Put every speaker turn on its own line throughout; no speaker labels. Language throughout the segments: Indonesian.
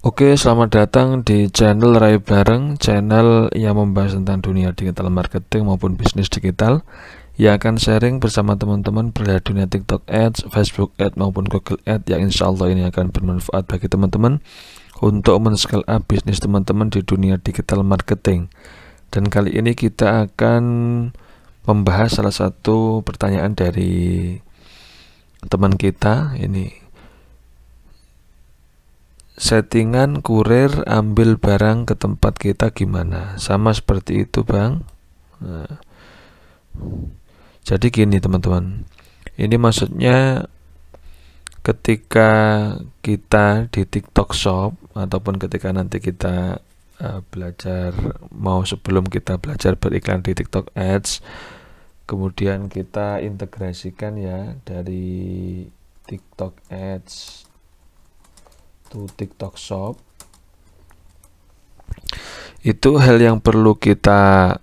Oke, selamat datang di channel Rai Bareng, channel yang membahas tentang dunia digital marketing maupun bisnis digital, yang akan sharing bersama teman-teman perihal dunia TikTok Ads, Facebook Ads maupun Google Ads, yang insya Allah ini akan bermanfaat bagi teman-teman untuk men-scale up bisnis teman-teman di dunia digital marketing. Dan kali ini kita akan membahas salah satu pertanyaan dari teman kita ini. Settingan kurir ambil barang ke tempat kita gimana? Sama seperti itu, Bang. Nah, jadi gini teman-teman, ini maksudnya ketika kita di TikTok Shop ataupun ketika nanti kita belajar, sebelum kita belajar beriklan di TikTok Ads, kemudian kita integrasikan ya dari TikTok Ads to TikTok Shop. Itu hal yang perlu kita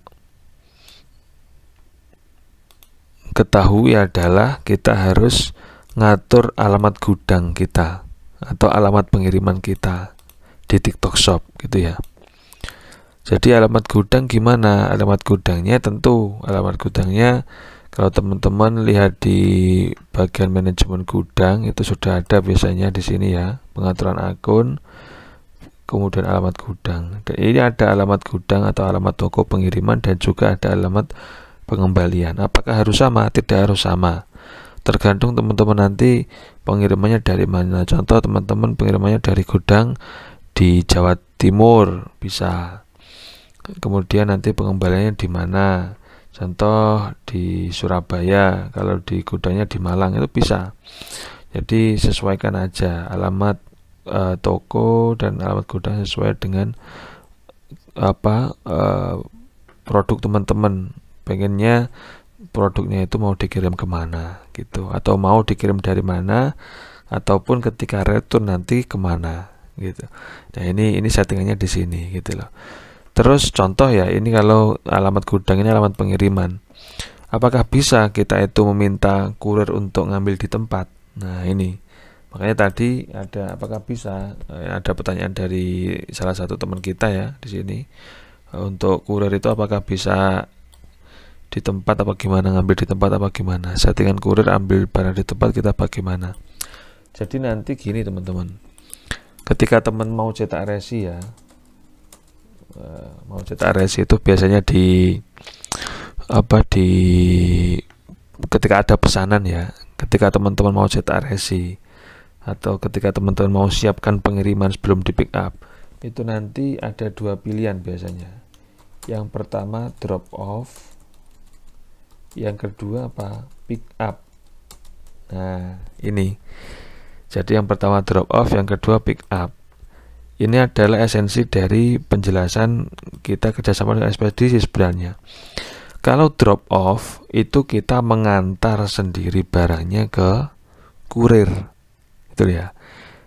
ketahui adalah kita harus ngatur alamat gudang kita atau alamat pengiriman kita di TikTok Shop gitu ya. Jadi alamat gudang gimana? Alamat gudangnya tentu alamat gudangnya kalau teman-teman lihat di bagian manajemen gudang itu sudah ada biasanya di sini ya, pengaturan akun, kemudian alamat gudang. Dan ini ada alamat gudang atau alamat toko pengiriman dan juga ada alamat pengembalian. Apakah harus sama? Tidak harus sama. Tergantung teman-teman nanti pengirimannya dari mana. Contoh teman-teman pengirimannya dari gudang di Jawa Timur bisa. Kemudian nanti pengembaliannya di mana? Contoh di Surabaya, kalau di gudangnya di Malang itu bisa. Jadi sesuaikan aja alamat toko dan alamat gudang sesuai dengan produk teman-teman. Pengennya produknya itu mau dikirim kemana gitu, atau mau dikirim dari mana, ataupun ketika return nanti kemana gitu. Nah ini settingannya di sini gitu loh. Terus contoh ya, ini kalau alamat gudang ini alamat pengiriman. Apakah bisa kita itu meminta kurir untuk ngambil di tempat? Nah ini, makanya tadi ada apakah bisa? Ada pertanyaan dari salah satu teman kita ya di sini. Untuk kurir itu apakah bisa di tempat apa gimana? Ngambil di tempat apa gimana? Settingan kurir ambil barang di tempat kita bagaimana? Jadi nanti gini teman-teman, ketika teman mau cetak resi ya, itu biasanya ketika ada pesanan ya, ketika teman-teman mau cetak resi atau ketika teman-teman mau siapkan pengiriman sebelum di pick up, itu nanti ada dua pilihan biasanya. Yang pertama drop off, yang kedua pick up. Nah ini, jadi yang pertama drop off, yang kedua pick up. Ini adalah esensi dari penjelasan kita kerjasama dengan ekspedisi sebenarnya. Kalau drop off itu kita mengantar sendiri barangnya ke kurir, gitu ya,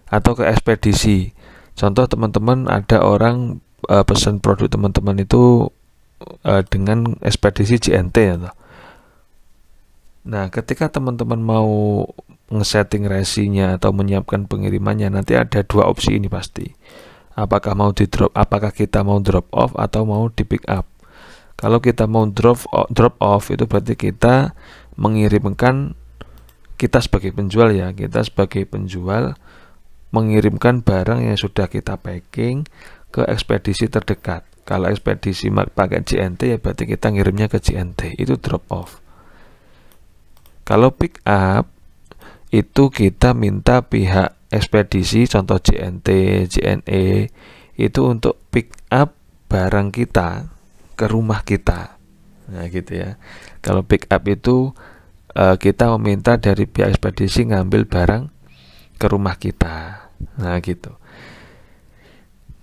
atau ke ekspedisi. Contoh teman-teman ada orang pesan produk teman-teman itu dengan ekspedisi JNT ya. Nah, ketika teman-teman mau ngesetting resinya atau menyiapkan pengirimannya, nanti ada dua opsi ini pasti. Apakah kita mau drop off atau mau di pick up. Kalau kita mau drop off itu berarti kita mengirimkan, kita sebagai penjual ya, kita sebagai penjual mengirimkan barang yang sudah kita packing ke ekspedisi terdekat. Kalau ekspedisi pakai JNT ya berarti kita ngirimnya ke JNT, itu drop off. Kalau pick up itu kita minta pihak ekspedisi, contoh JNT, JNE, itu untuk pick up barang kita ke rumah kita. Nah gitu ya. Kalau pick up itu kita meminta dari pihak ekspedisi ngambil barang ke rumah kita. Nah gitu.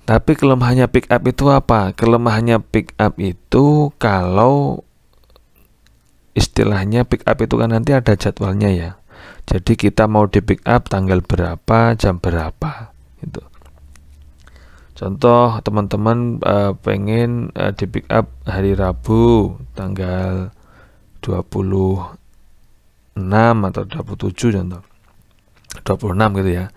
Tapi kelemahannya pick up itu apa? Kelemahannya pick up itu kalau istilahnya pick up itu kan nanti ada jadwalnya ya. Jadi kita mau di pick up tanggal berapa, jam berapa gitu. Contoh teman-teman pengen di pick up hari Rabu tanggal 26 atau 27 contoh. 26 gitu ya.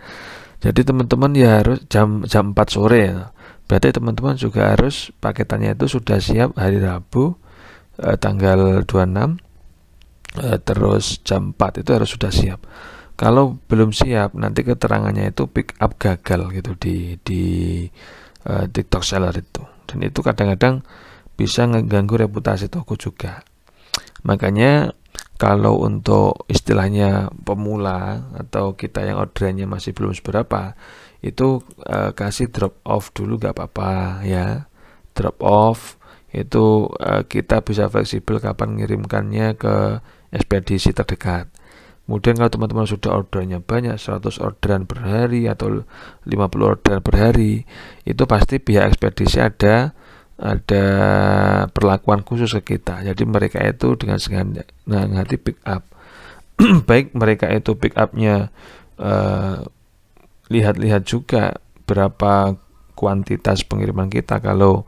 Jadi teman-teman ya harus jam 4 sore ya. Berarti teman-teman juga harus paketannya itu sudah siap hari Rabu tanggal 26, terus jam 4 itu harus sudah siap. Kalau belum siap, nanti keterangannya itu pick up gagal gitu di TikTok seller itu. Dan itu kadang-kadang bisa mengganggu reputasi toko juga. Makanya kalau untuk istilahnya pemula atau kita yang orderannya masih belum seberapa, itu kasih drop off dulu gak apa-apa ya. Drop off itu kita bisa fleksibel kapan ngirimkannya ke ekspedisi terdekat. Kemudian kalau teman-teman sudah orderannya banyak, 100 orderan per hari atau 50 orderan per hari, itu pasti pihak ekspedisi ada perlakuan khusus ke kita. Jadi mereka itu dengan sengaja hati pick up. Baik mereka itu pick upnya lihat-lihat juga berapa kuantitas pengiriman kita. Kalau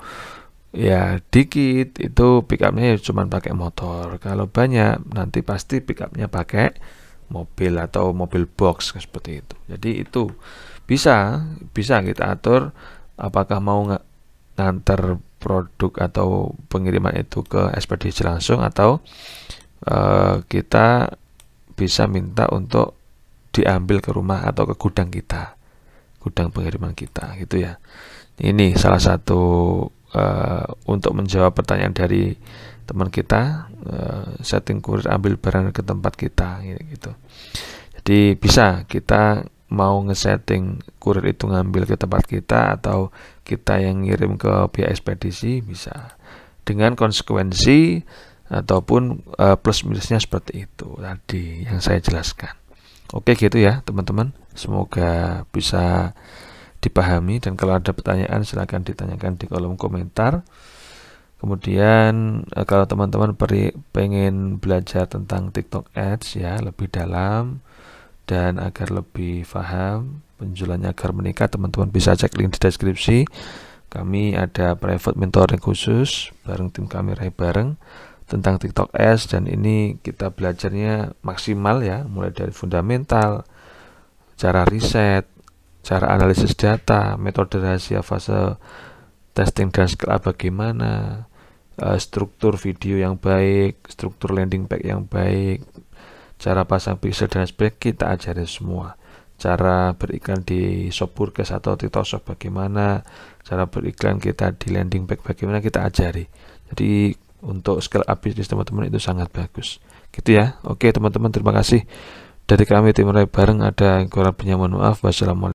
ya dikit itu pick upnya cuma pakai motor. Kalau banyak nanti pasti pick upnya pakai mobil atau mobil box seperti itu. Jadi itu bisa kita atur apakah mau nganter produk atau pengiriman itu ke ekspedisi langsung atau kita bisa minta untuk diambil ke rumah atau ke gudang kita, gudang pengiriman kita gitu ya. Ini salah satu untuk menjawab pertanyaan dari teman kita, setting kurir ambil barang ke tempat kita gitu. Jadi bisa kita mau ngesetting kurir itu ngambil ke tempat kita atau kita yang ngirim ke pihak ekspedisi, bisa dengan konsekuensi ataupun plus minusnya seperti itu tadi yang saya jelaskan. Oke gitu ya teman-teman, semoga bisa dipahami, dan kalau ada pertanyaan silahkan ditanyakan di kolom komentar. Kemudian kalau teman-teman pengen belajar tentang TikTok Ads ya lebih dalam dan agar lebih paham penjualannya agar meningkat, teman-teman bisa cek link di deskripsi. Kami ada private mentoring khusus bareng tim kami bareng tentang TikTok Ads, dan ini kita belajarnya maksimal ya, mulai dari fundamental, cara riset, cara analisis data, metode rahasia fase testing dan scale up bagaimana, struktur video yang baik, struktur landing page yang baik, cara pasang pixel dan sebagainya kita ajari semua. Cara beriklan di Shopburkes atau TikTok Shop bagaimana, cara beriklan kita di landing page bagaimana kita ajari. Jadi untuk scale up bisnis teman-teman itu sangat bagus. Gitu ya. Oke teman-teman, terima kasih. Dari kami tim Rai bareng ada kurang lebihnya mohon maaf. Wassalamualaikum.